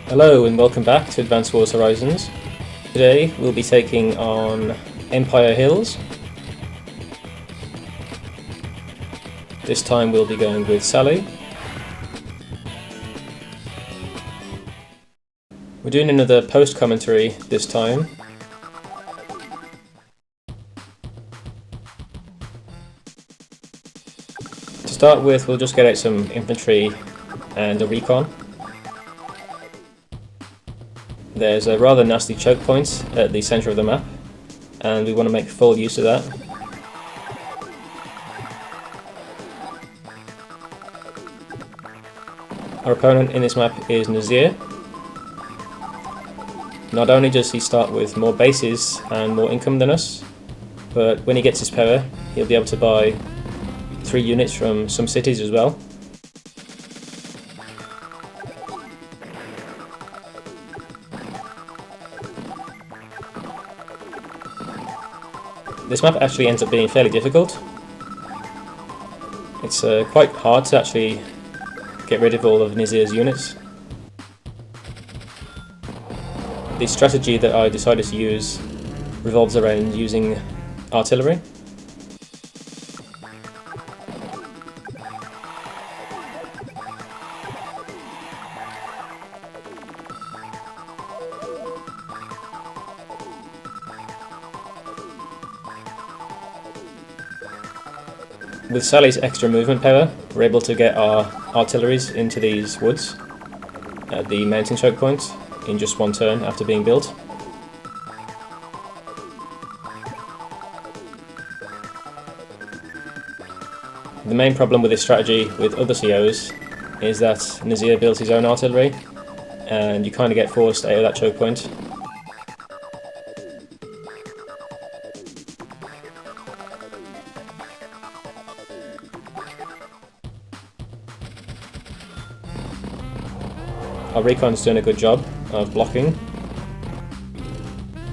Hello and welcome back to Advance Wars Horizons. Today we'll be taking on Empire Hills. This time we'll be going with Sally. We're doing another post-commentary this time. To start with, we'll just get out some infantry and a recon. There's a rather nasty choke point at the centre of the map, and we want to make full use of that. Our opponent in this map is Nazir. Not only does he start with more bases and more income than us, but when he gets his power, he'll be able to buy 3 units from some cities as well. This map actually ends up being fairly difficult. It's quite hard to actually get rid of all of Nazir's units. The strategy that I decided to use revolves around using artillery. With Sally's extra movement power, we're able to get our artilleries into these woods at the mountain choke point in just one turn after being built. The main problem with this strategy with other COs is that Nazir builds his own artillery and you kind of get forced out of that choke point. Our Recon's doing a good job of blocking,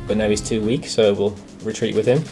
but now he's too weak, so we'll retreat with him.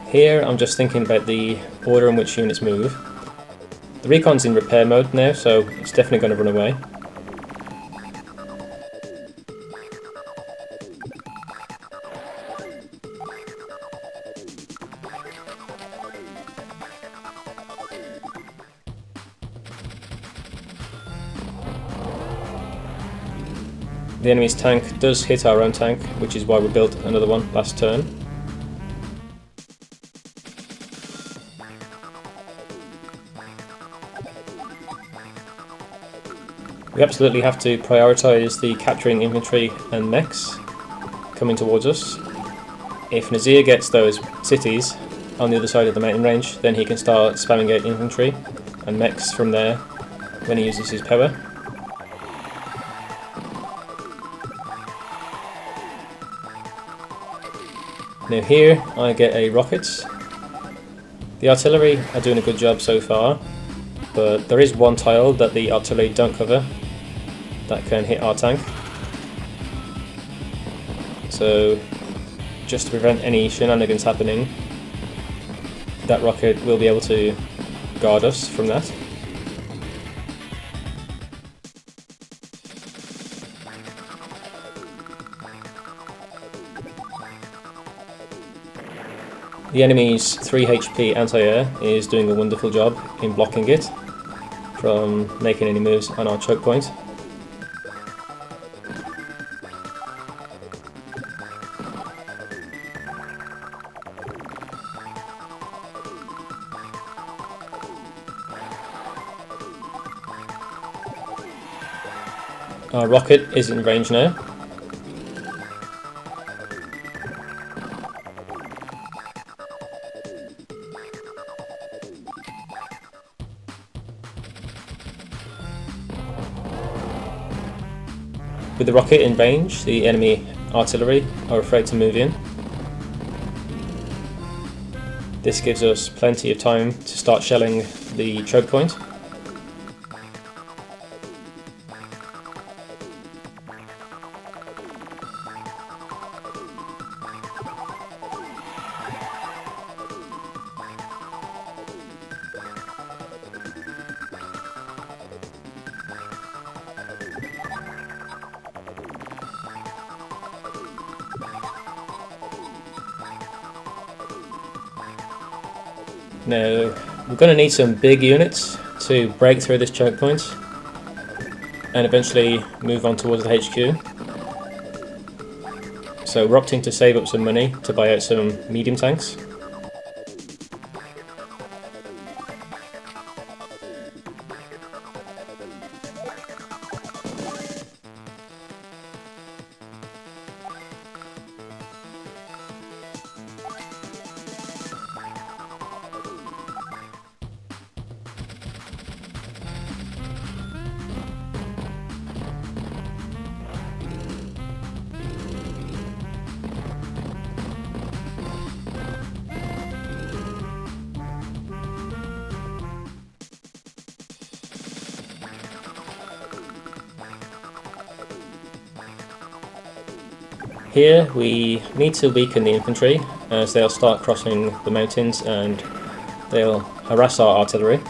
Here I'm just thinking about the order in which units move. The Recon's in repair mode now, so it's definitely going to run away. The enemy's tank does hit our own tank, which is why we built another one last turn. We absolutely have to prioritise the capturing infantry and mechs coming towards us. If Nazir gets those cities on the other side of the mountain range, then he can start spamming out infantry and mechs from there when he uses his power. Now here I get a rocket. The artillery are doing a good job so far, but there is one tile that the artillery don't cover that can hit our tank. So just to prevent any shenanigans happening, that rocket will be able to guard us from that. The enemy's 3 HP anti-air is doing a wonderful job in blocking it from making any moves on our choke point. Our rocket is in range now. With the rocket in range, the enemy artillery are afraid to move in. This gives us plenty of time to start shelling the choke point. Now, we're going to need some big units to break through this choke point and eventually move on towards the HQ. So we're opting to save up some money to buy out some medium tanks. Here we need to weaken the infantry as they'll start crossing the mountains and they'll harass our artillery.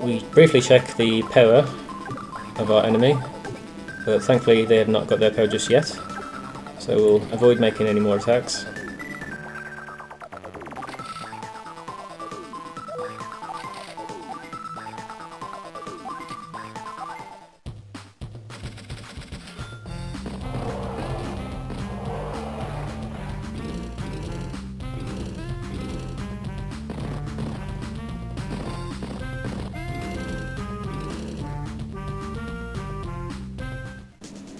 We briefly check the power of our enemy, but thankfully they have not got their power just yet, so we'll avoid making any more attacks.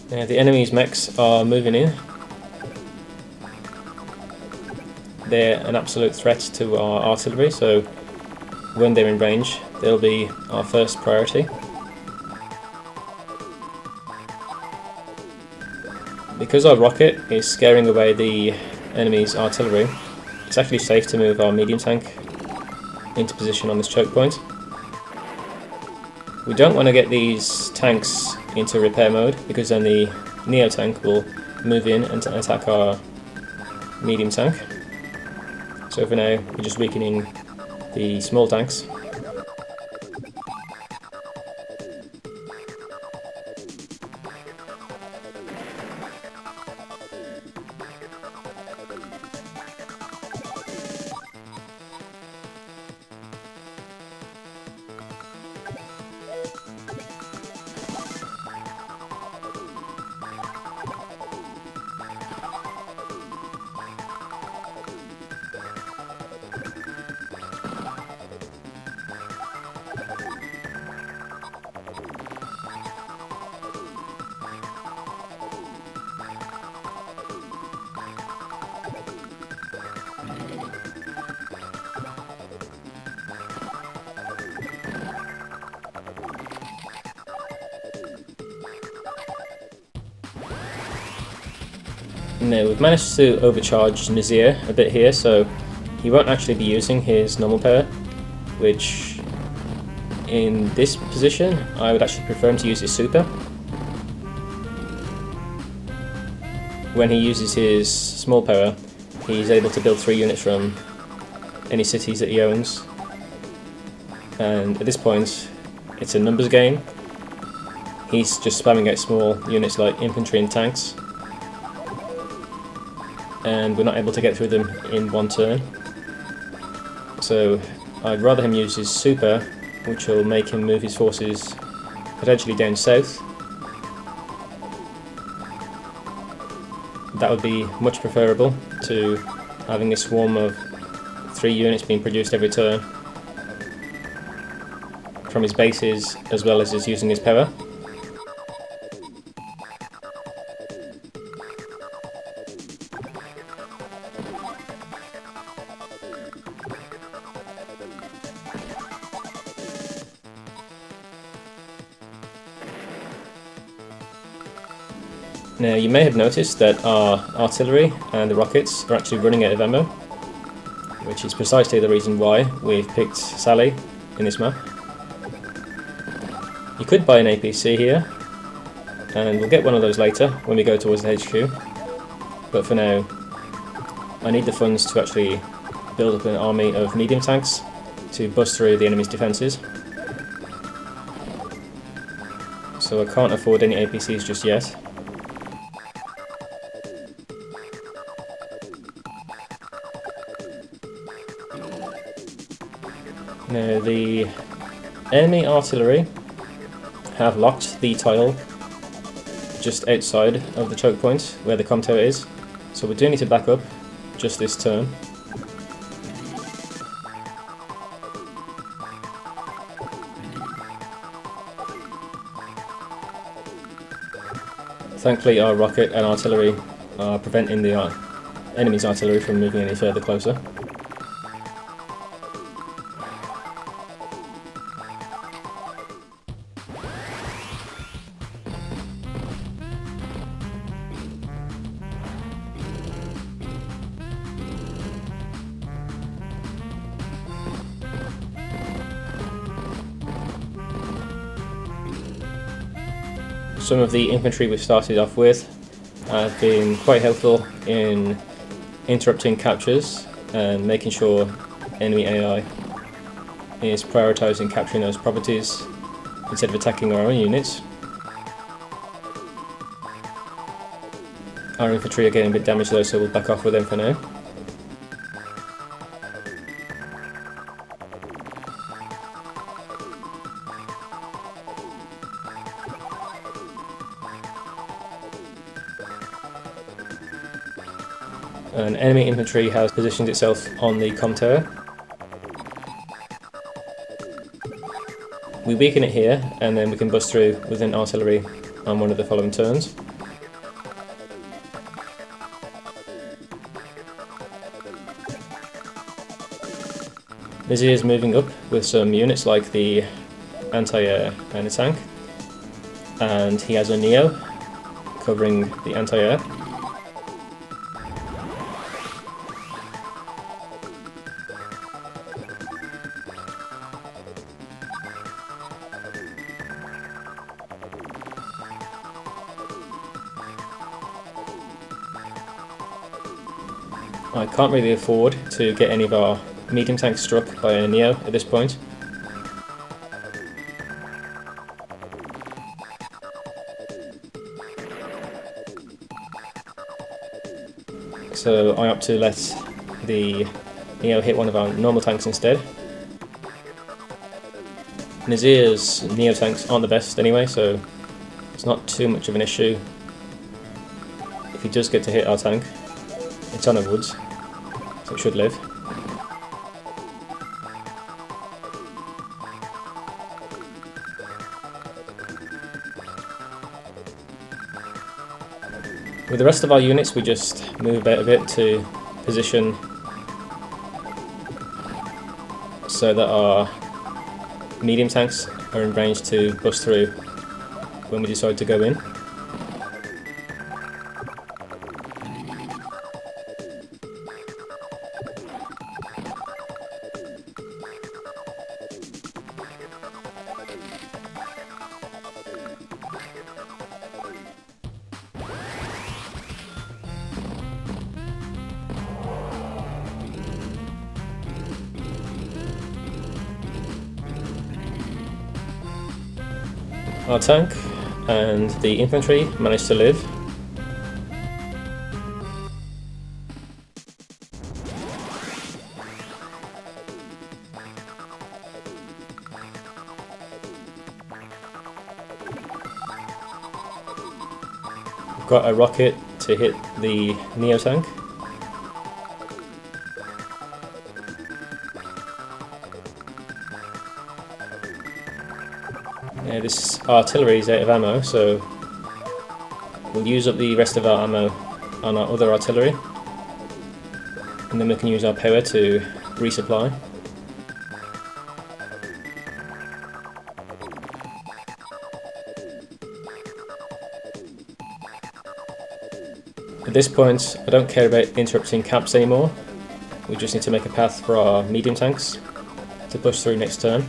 Now the enemy's mechs are moving in. They're an absolute threat to our artillery, so when they're in range, they'll be our first priority. Because our rocket is scaring away the enemy's artillery, it's actually safe to move our medium tank into position on this choke point. We don't want to get these tanks into repair mode because then the Neo tank will move in and attack our medium tank. So for now we're just weakening the small tanks. Now we've managed to overcharge Nazir a bit here, so he won't actually be using his normal power, which in this position I would actually prefer him to use his super. When he uses his small power, he's able to build 3 units from any cities that he owns, and at this point it's a numbers game. he's just spamming out small units like infantry and tanks, and we're not able to get through them in one turn. So I'd rather him use his super, which will make him move his forces potentially down south. That would be much preferable to having a swarm of 3 units being produced every turn from his bases, as well as his using his power. Now you may have noticed that our artillery and the rockets are actually running out of ammo, which is precisely the reason why we've picked Sally in this map. You could buy an APC here, and we'll get one of those later when we go towards the HQ, but for now I need the funds to actually build up an army of medium tanks to bust through the enemy's defences. So I can't afford any APCs just yet. Now the enemy artillery have locked the tile just outside of the choke point where the comm tower is, so we do need to back up just this turn. Thankfully our rocket and artillery are preventing the enemy's artillery from moving any further closer. Some of the infantry we've started off with have been quite helpful in interrupting captures and making sure enemy AI is prioritising capturing those properties instead of attacking our own units. Our infantry are getting a bit damaged though, so we'll back off with them for now. And enemy infantry has positioned itself on the comm tower. We weaken it here, and then we can bust through with an artillery on one of the following turns. Vizier is moving up with some units like the anti-air and the tank, and he has a Neo covering the anti-air. I can't really afford to get any of our medium tanks struck by a Neo at this point. So I opt to let the Neo hit one of our normal tanks instead. Nazir's Neo tanks aren't the best anyway, so it's not too much of an issue. If he does get to hit our tank, it's on a woods, so it should live. With the rest of our units, we just move out a bit to position so that our medium tanks are in range to bust through when we decide to go in. Our tank and the infantry managed to live. We've got a rocket to hit the Neo tank. This artillery is out of ammo, so we'll use up the rest of our ammo on our other artillery, and then we can use our power to resupply. At this point, I don't care about interrupting caps anymore. We just need to make a path for our medium tanks to push through next turn.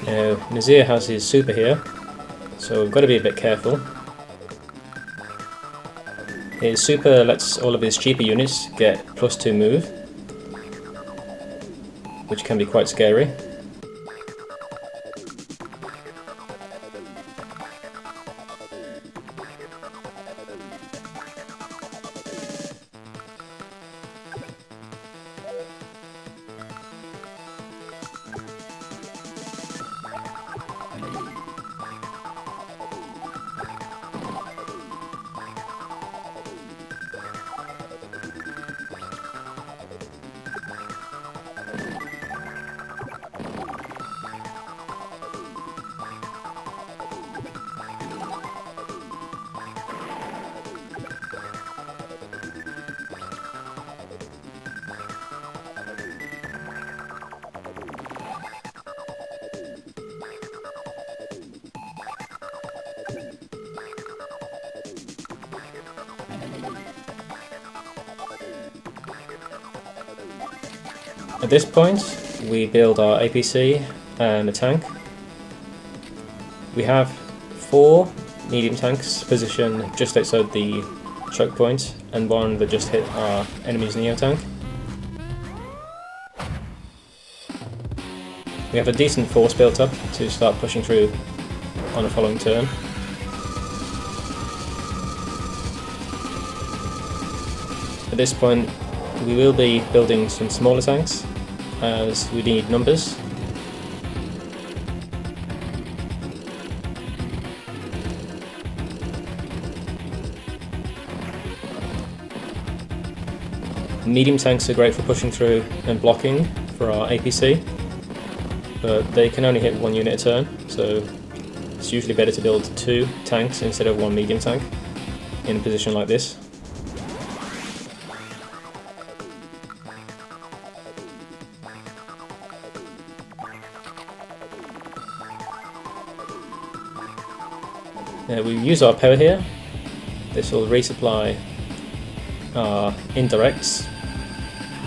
Now, Nazir has his super here, so we've got to be a bit careful. His super lets all of his cheaper units get +2 move, which can be quite scary. At this point, we build our APC and a tank. We have 4 medium tanks positioned just outside the choke point, and 1 that just hit our enemy's Neo tank. We have a decent force built up to start pushing through on the following turn. At this point, we will be building some smaller tanks, as we need numbers. Medium tanks are great for pushing through and blocking for our APC, but they can only hit 1 unit a turn, so it's usually better to build 2 tanks instead of 1 medium tank in a position like this. We use our power here. This will resupply our indirects,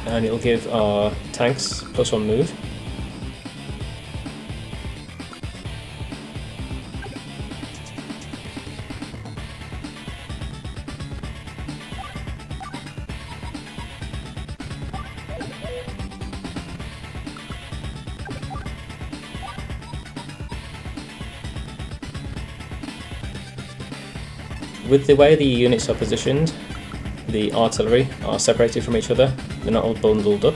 and it'll give our tanks +1 move. With the way the units are positioned, the artillery are separated from each other, they're not all bundled up.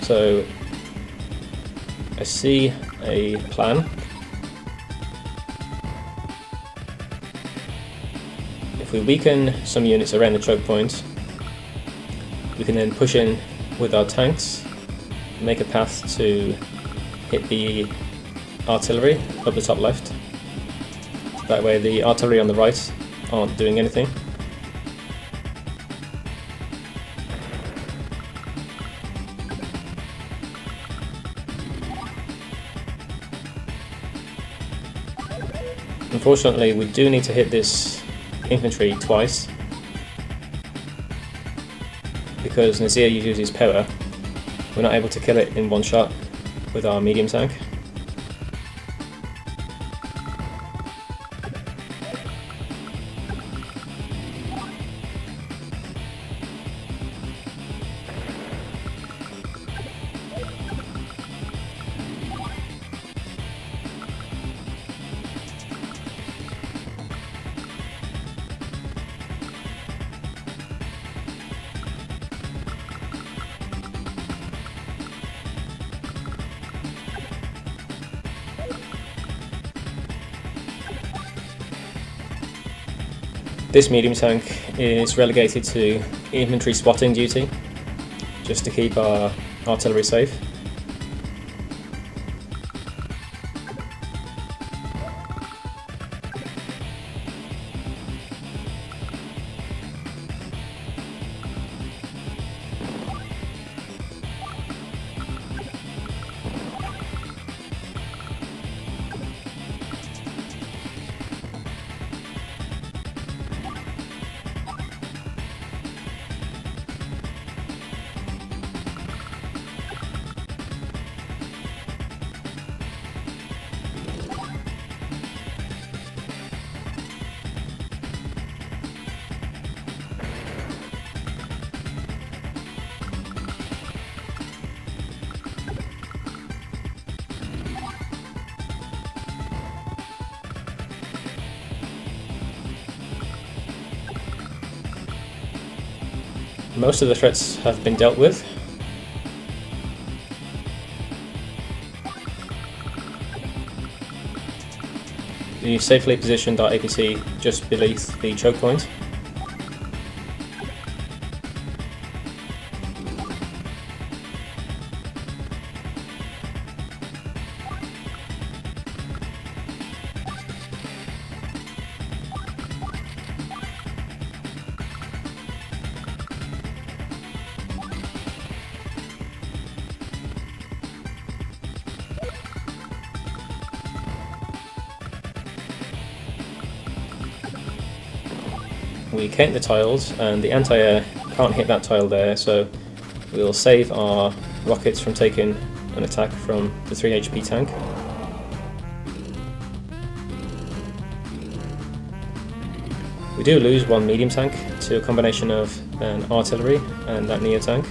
So I see a plan. If we weaken some units around the choke point, we can then push in with our tanks, make a path to hit the artillery up the top left. That way the artillery on the right aren't doing anything. Unfortunately, we do need to hit this infantry twice because Nazir uses power, we're not able to kill it in one shot with our medium tank. This medium tank is relegated to infantry spotting duty, just to keep our artillery safe. Most of the threats have been dealt with. We've safely positioned our APC just beneath the choke point. We cake the tiles, and the anti-air can't hit that tile there, so we'll save our rockets from taking an attack from the 3 HP tank. We do lose one medium tank to a combination of an artillery and that Neo tank.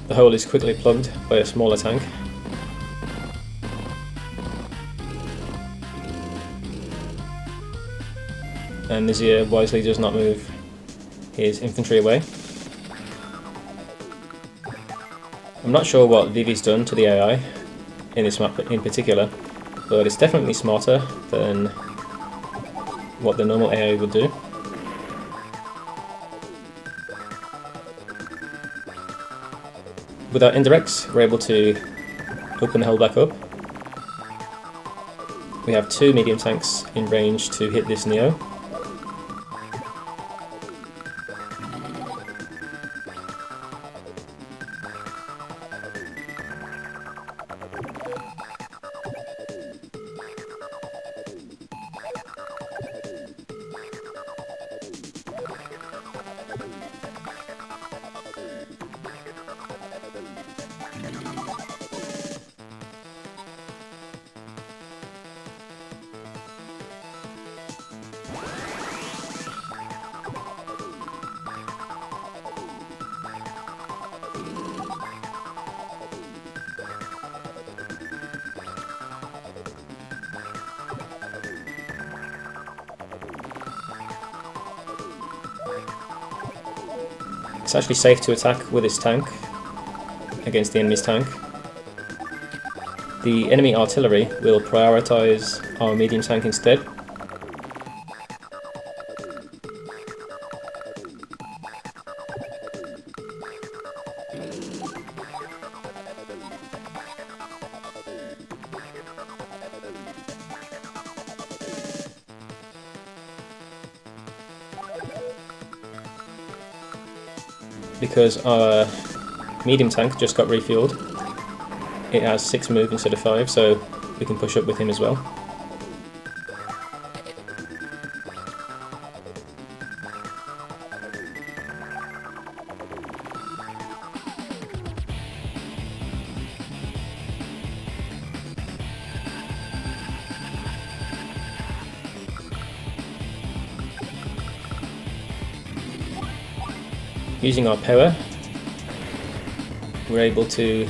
The hole is quickly plugged by a smaller tank. And Nazir wisely does not move his infantry away. I'm not sure what Vivi's done to the AI in this map in particular, but it's definitely smarter than what the normal AI would do. With our indirects, we're able to open the hole back up. We have 2 medium tanks in range to hit this Neo. It's actually safe to attack with this tank against the enemy's tank. The enemy artillery will prioritise our medium tank instead. Because our medium tank just got refueled, it has 6 move instead of 5, so we can push up with him as well. Using our power, we're able to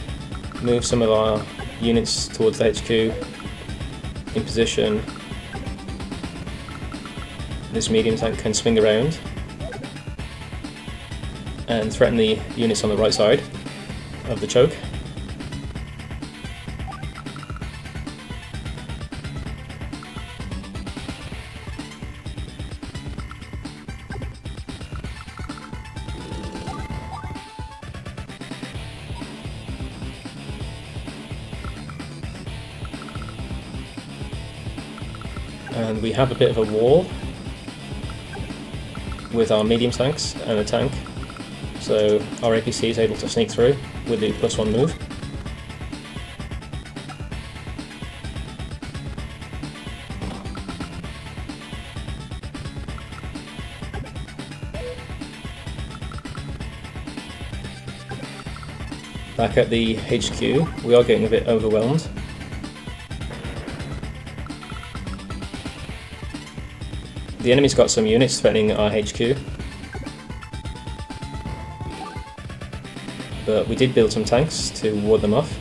move some of our units towards the HQ in position. This medium tank can swing around and threaten the units on the right side of the choke. And we have a bit of a wall with our medium tanks and a tank, so our APC is able to sneak through with the +1 move. Back at the HQ, we are getting a bit overwhelmed. The enemy's got some units threatening our HQ, but we did build some tanks to ward them off.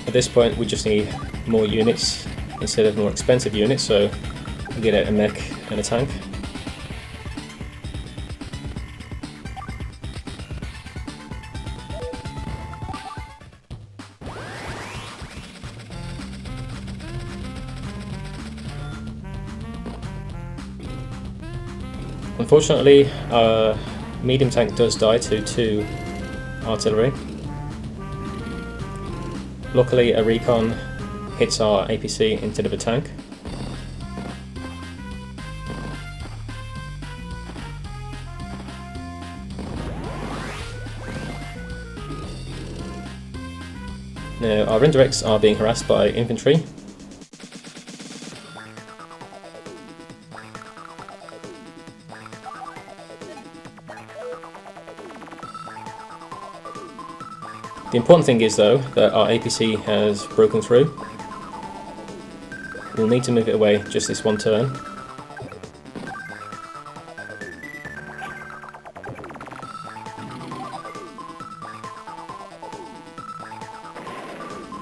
At this point we just need more units instead of more expensive units, so we get out a mech and a tank. Unfortunately, our medium tank does die to 2 artillery. Luckily, a recon hits our APC instead of a tank. Now, our indirects are being harassed by infantry. The important thing is, though, that our APC has broken through. We'll need to move it away just this one turn.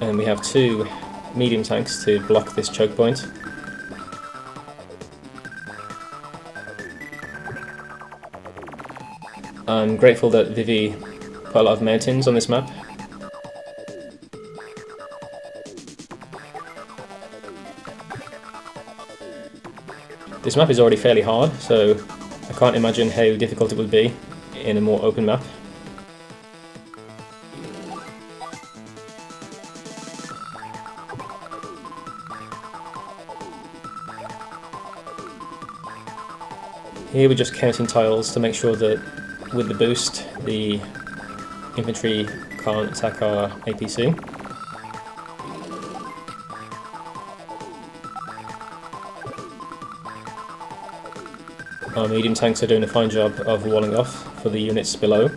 And we have 2 medium tanks to block this choke point. I'm grateful that Vivi put a lot of mountains on this map. This map is already fairly hard, so I can't imagine how difficult it would be in a more open map. Here we're just counting tiles to make sure that with the boost the infantry can't attack our APC. Our medium tanks are doing a fine job of walling off for the units below.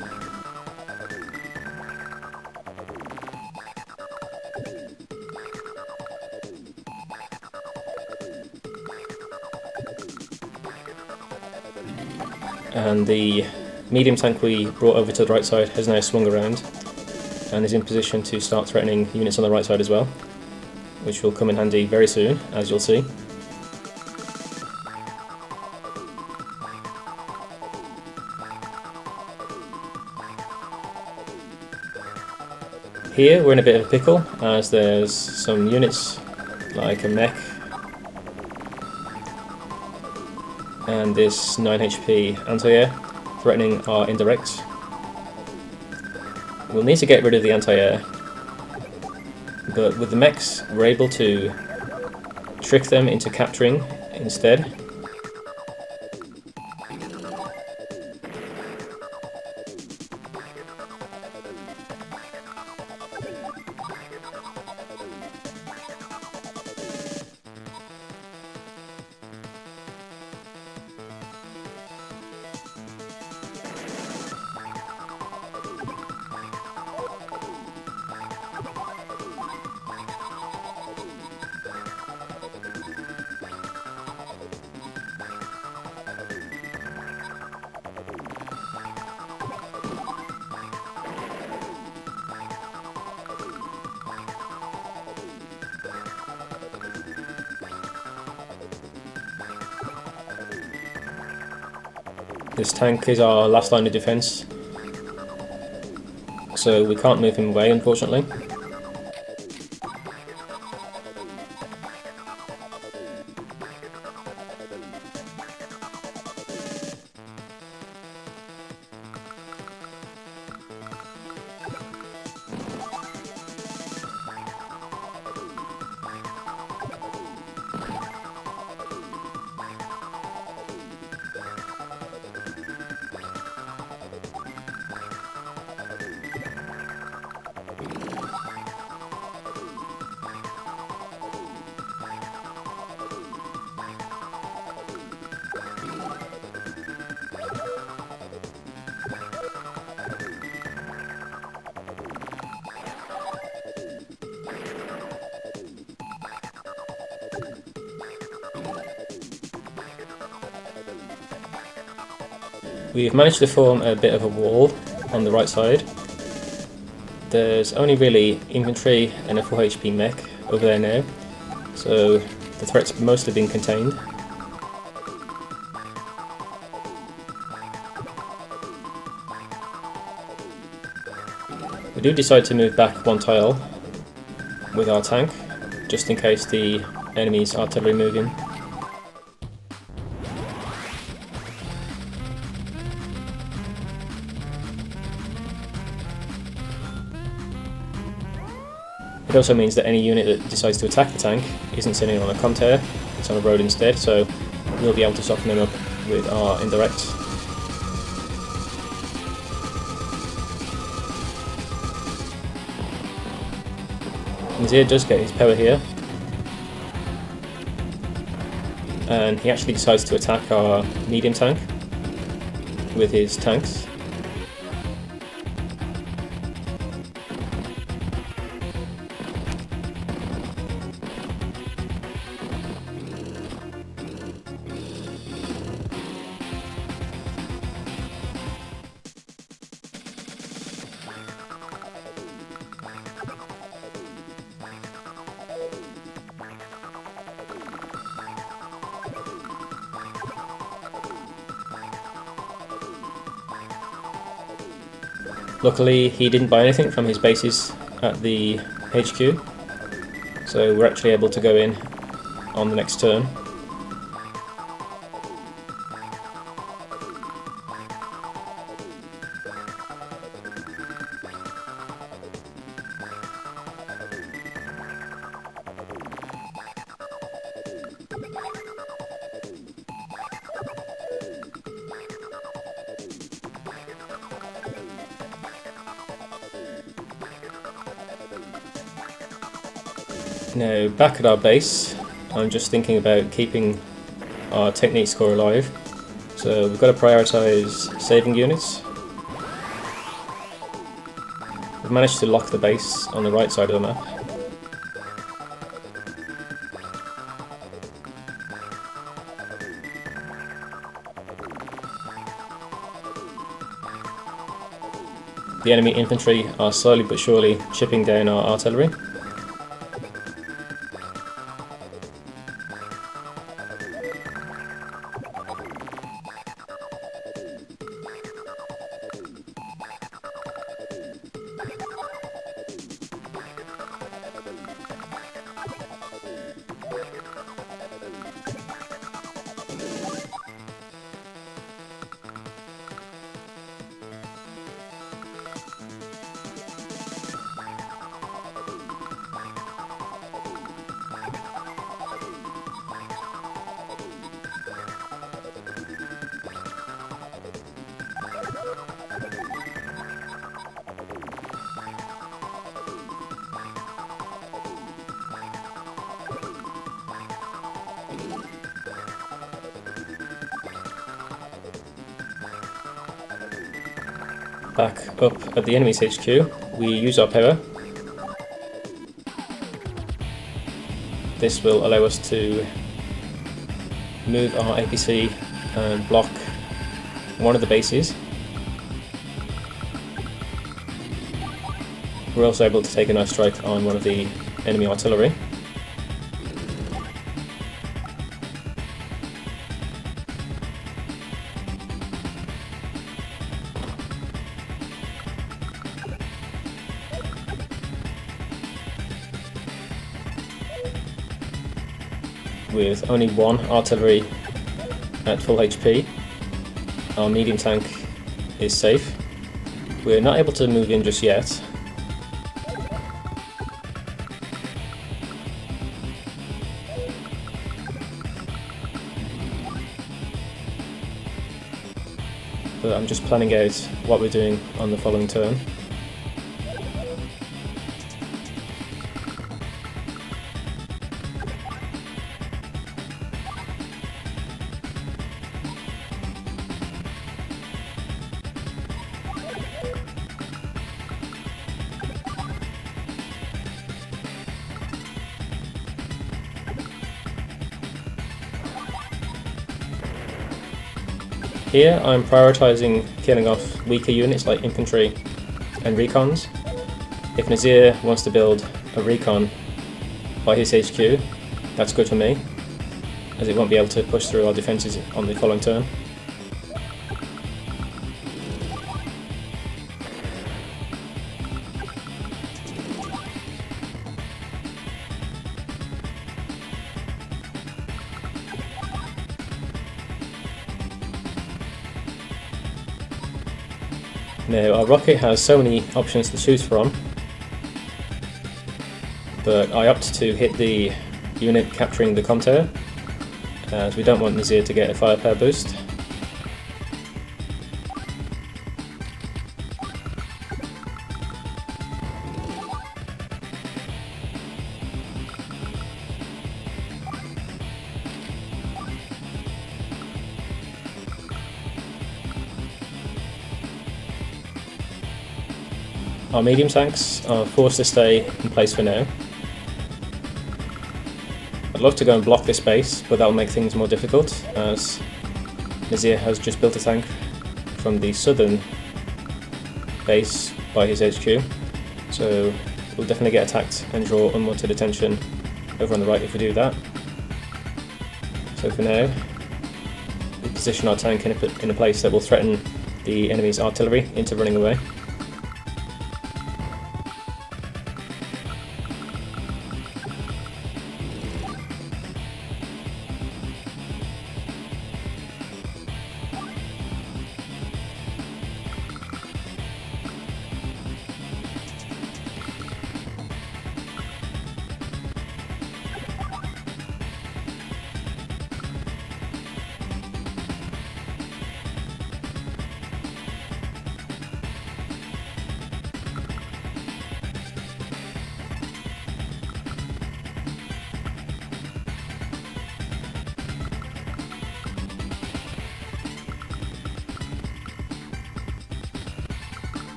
And the medium tank we brought over to the right side has now swung around and is in position to start threatening units on the right side as well, which will come in handy very soon, as you'll see. Here we're in a bit of a pickle, as there's some units like a mech and this 9 HP anti-air threatening our indirects. We'll need to get rid of the anti-air, but with the mechs we're able to trick them into capturing instead. This tank is our last line of defence, so we can't move him away, unfortunately. We've managed to form a bit of a wall on the right side. There's only really infantry and a 4 HP mech over there now, so the threat's mostly been contained. We do decide to move back one tile with our tank, just in case the enemy's artillery move in. It also means that any unit that decides to attack the tank isn't sitting on a comtear, it's on a road instead, so we'll be able to soften them up with our indirects. Nazir does get his power here, and he actually decides to attack our medium tank with his tanks. Luckily, he didn't buy anything from his bases at the HQ, so we're actually able to go in on the next turn. Now, back at our base, I'm just thinking about keeping our technique score alive. So we've got to prioritise saving units. We've managed to lock the base on the right side of the map. The enemy infantry are slowly but surely chipping down our artillery. Back up at the enemy's HQ, we use our power. This will allow us to move our APC and block one of the bases. We're also able to take a nice strike on one of the enemy artillery. with only one artillery at full HP. Our medium tank is safe. We're not able to move in just yet. But I'm just planning out what we're doing on the following turn. Here I'm prioritising killing off weaker units like infantry and recons. If Nazir wants to build a recon by his HQ, that's good for me, as it won't be able to push through our defences on the following turn. Now, our rocket has so many options to choose from, but I opt to hit the unit capturing the comm tower, as we don't want Nazir to get a firepower boost. Our medium tanks are forced to stay in place for now. I'd love to go and block this base, but that'll make things more difficult, as Nazir has just built a tank from the southern base by his HQ, so we'll definitely get attacked and draw unwanted attention over on the right if we do that. So for now, we'll position our tank in a place that will threaten the enemy's artillery into running away.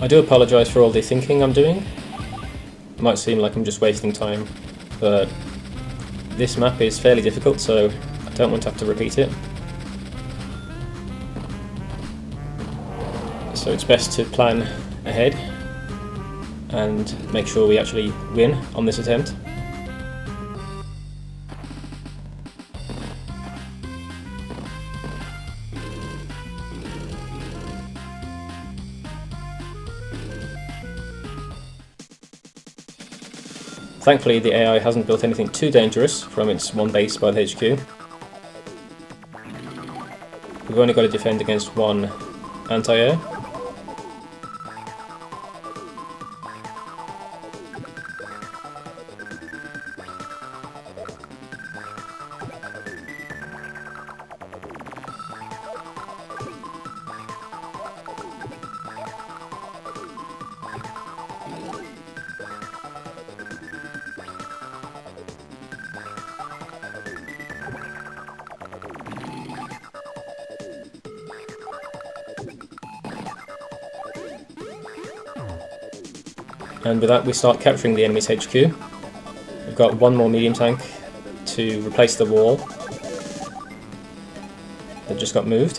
I do apologise for all the thinking I'm doing. It might seem like I'm just wasting time, but this map is fairly difficult, so I don't want to have to repeat it. So it's best to plan ahead and make sure we actually win on this attempt. Thankfully, the AI hasn't built anything too dangerous from its one base by the HQ. We've only got to defend against one anti-air. And with that we start capturing the enemy's HQ. We've got one more medium tank to replace the wall that just got moved.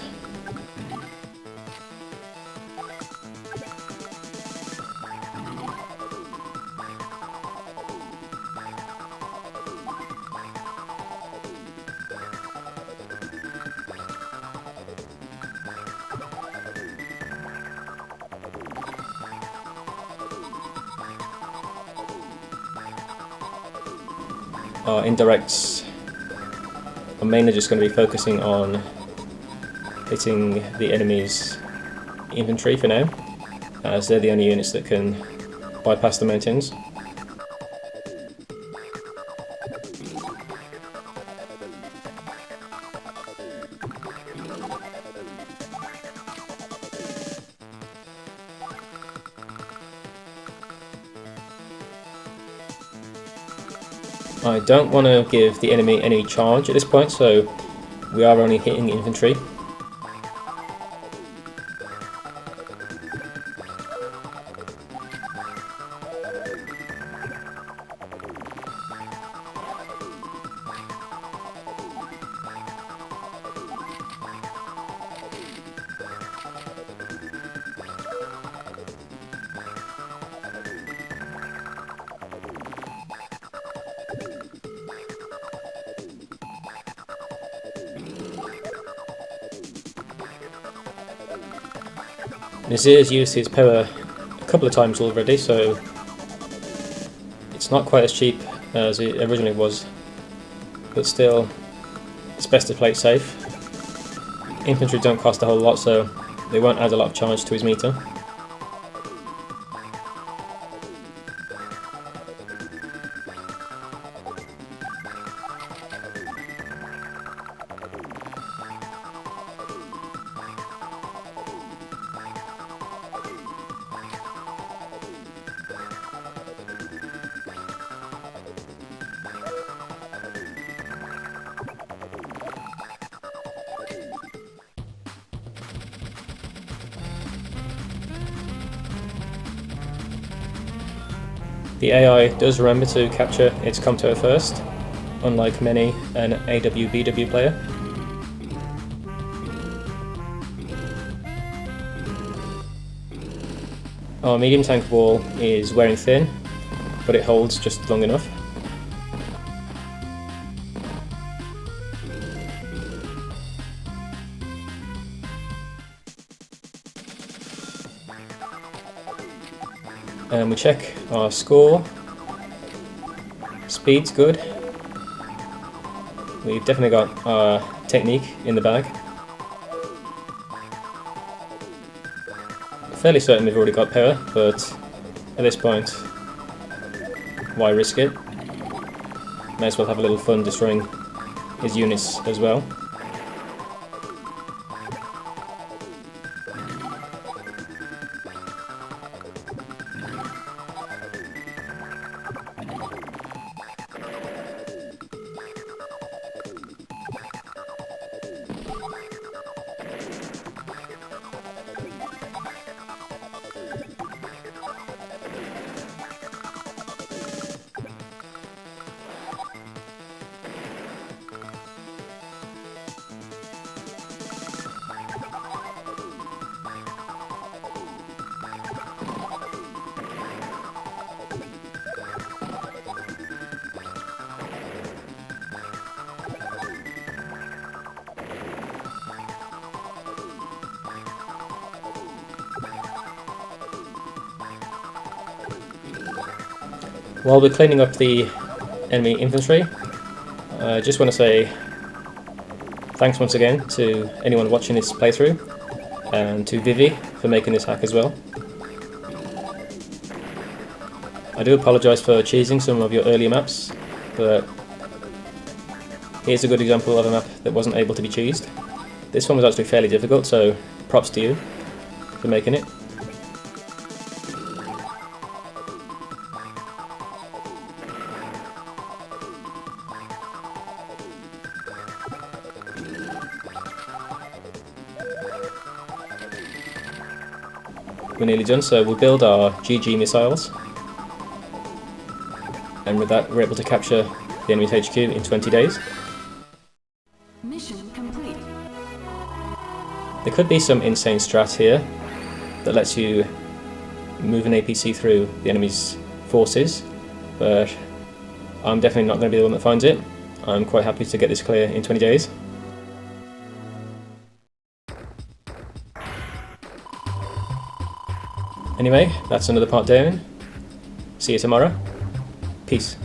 Our indirects are mainly just going to be focusing on hitting the enemy's infantry for now, as they're the only units that can bypass the mountains. I don't want to give the enemy any charge at this point, so we are only hitting infantry. Nazir's used his power a couple of times already, so it's not quite as cheap as it originally was, but still it's best to play it safe. Infantry don't cost a whole lot, so they won't add a lot of charge to his meter. The AI does remember to capture its Comtour first, unlike many an AWBW player. Our medium tank wall is wearing thin, but it holds just long enough. And we check our score. Speed's good. We've definitely got our technique in the bag. Fairly certain we've already got power, but at this point, why risk it? May as well have a little fun destroying his units as well. While we're cleaning up the enemy infantry, I just want to say thanks once again to anyone watching this playthrough, and to Vivi for making this hack as well. I do apologise for cheesing some of your earlier maps, but here's a good example of a map that wasn't able to be cheesed. This one was actually fairly difficult, so props to you for making it. We're nearly done, so we'll build our GG missiles, and with that we're able to capture the enemy's HQ in 20 days. Mission complete. There could be some insane strat here that lets you move an APC through the enemy's forces, but I'm definitely not going to be the one that finds it. I'm quite happy to get this clear in 20 days. Anyway, that's another part down. See you tomorrow. Peace.